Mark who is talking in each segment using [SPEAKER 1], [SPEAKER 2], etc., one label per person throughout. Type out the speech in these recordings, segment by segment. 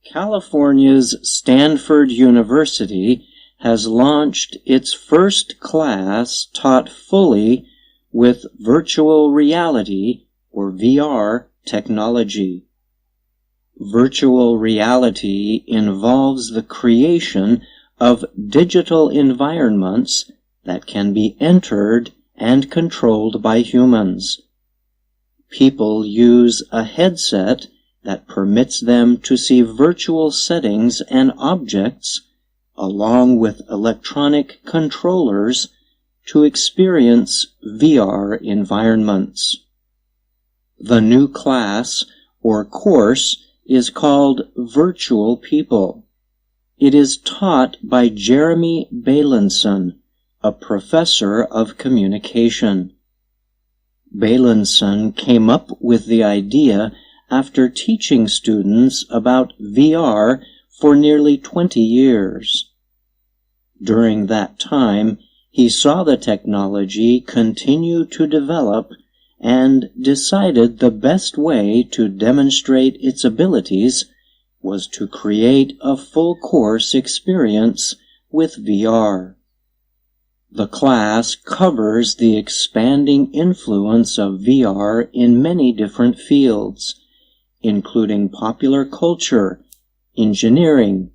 [SPEAKER 1] California's Stanford University has launched its first class taught fully with virtual reality, or VR, technology. Virtual reality involves the creation of digital environments that can be entered and controlled by humans. People use a headset that permits them to see virtual settings and objects, along with electronic controllers, to experience VR environments. The new class, or course, is called Virtual People. It is taught by Jeremy Bailenson, a professor of communication. Bailenson came up with the idea after teaching students about VR for nearly 20 years. During that time, he saw the technology continue to develop and decided the best way to demonstrate its abilities was to create a full course experience with VR. The class covers the expanding influence of VR in many different fields, including popular culture, engineering,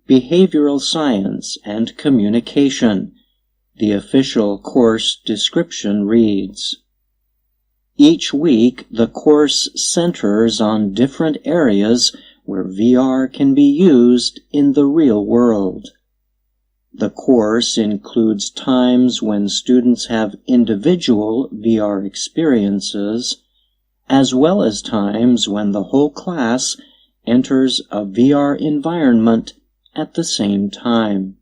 [SPEAKER 1] behavioral science, and communication. The official course description reads, "Each week, the course centers on different areas where VR can be used in the real world. The course includes times when students have individual VR experiences, as well as times when the whole class enters a VR environment at the same time.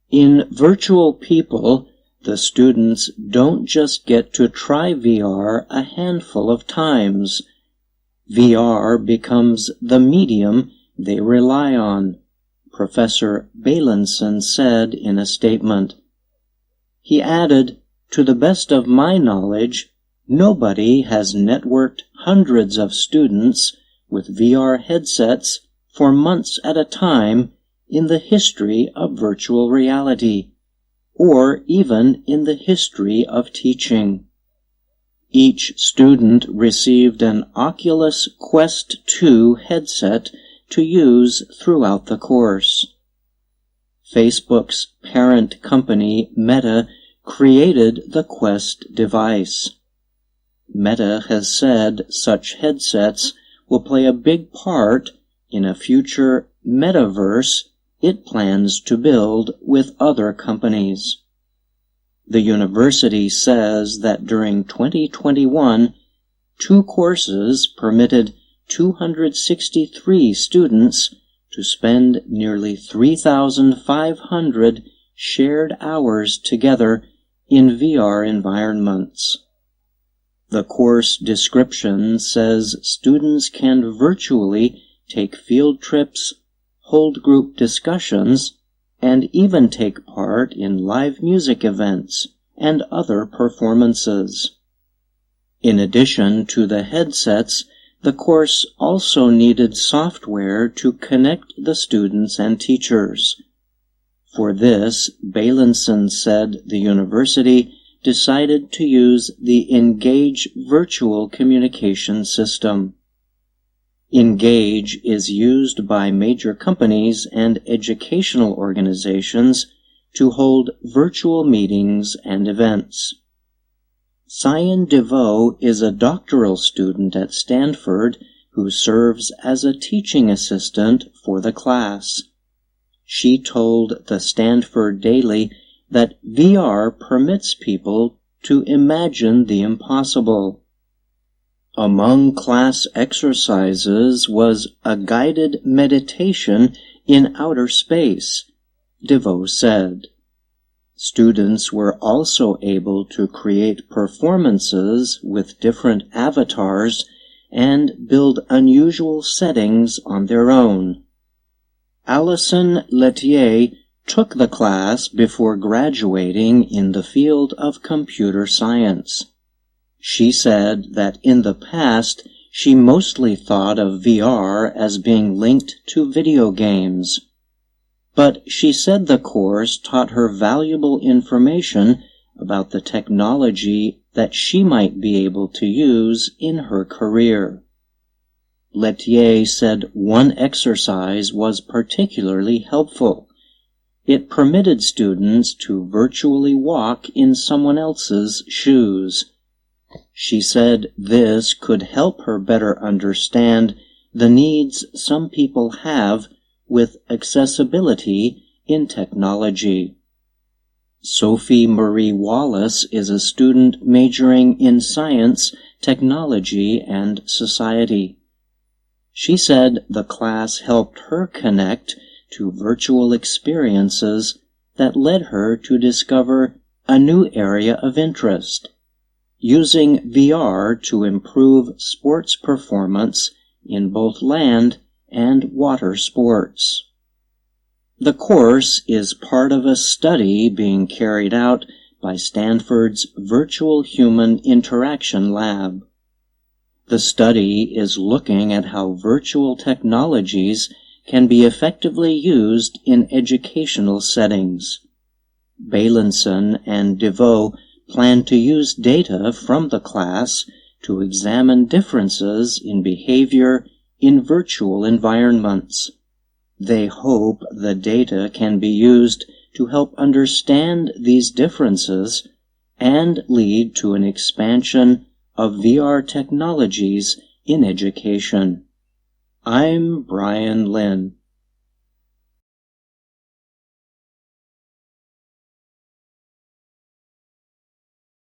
[SPEAKER 1] In Virtual People, the students don't just get to try VR a handful of times. VR becomes the medium they rely on," Professor Bailenson said in a statement. He added, "To the best of my knowledge, nobody has networked hundreds of students with VR headsets for months at a time in the history of virtual reality, or even in the history of teaching." Each student received an Oculus Quest 2 headset to use throughout the course. Facebook's parent company, Meta, created the Quest device. Meta has said such headsets will play a big part in a future metaverse it plans to build with other companies. The university says that during 2021, 2 courses permitted 263 students to spend nearly 3,500 shared hours together in VR environments. The course description says students can virtually take field trips, hold group discussions, and even take part in live music events and other performances. In addition to the headsets, the course also needed software to connect the students and teachers. For this, Bailenson said the university decided to use the Engage virtual communication system. Engage is used by major companies and educational organizations to hold virtual meetings and events. Cyan DeVoe is a doctoral student at Stanford who serves as a teaching assistant for the class. She told the Stanford Daily that VR permits people to imagine the impossible. Among class exercises was a guided meditation in outer space, DeVoe said. Students were also able to create performances with different avatars and build unusual settings on their own. Allison Letier took the class before graduating in the field of computer science. She said that in the past she mostly thought of VR as being linked to video games. But she said the course taught her valuable information about the technology that she might be able to use in her career. Lettier said one exercise was particularly helpful. It permitted students to virtually walk in someone else's shoes. She said this could help her better understand the needs some people have with accessibility in technology. Sophie Marie Wallace is a student majoring in science, technology, and society. She said the class helped her connect to virtual experiences that led her to discover a new area of interest, using VR to improve sports performance in both land and water sports. The course is part of a study being carried out by Stanford's Virtual Human Interaction Lab. The study is looking at how virtual technologies can be effectively used in educational settings. Bailenson and DeVoe plan to use data from the class to examine differences in behavior in virtual environments. They hope the data can be used to help understand these differences and lead to an expansion of VR technologies in education. I'm Brian Lynn.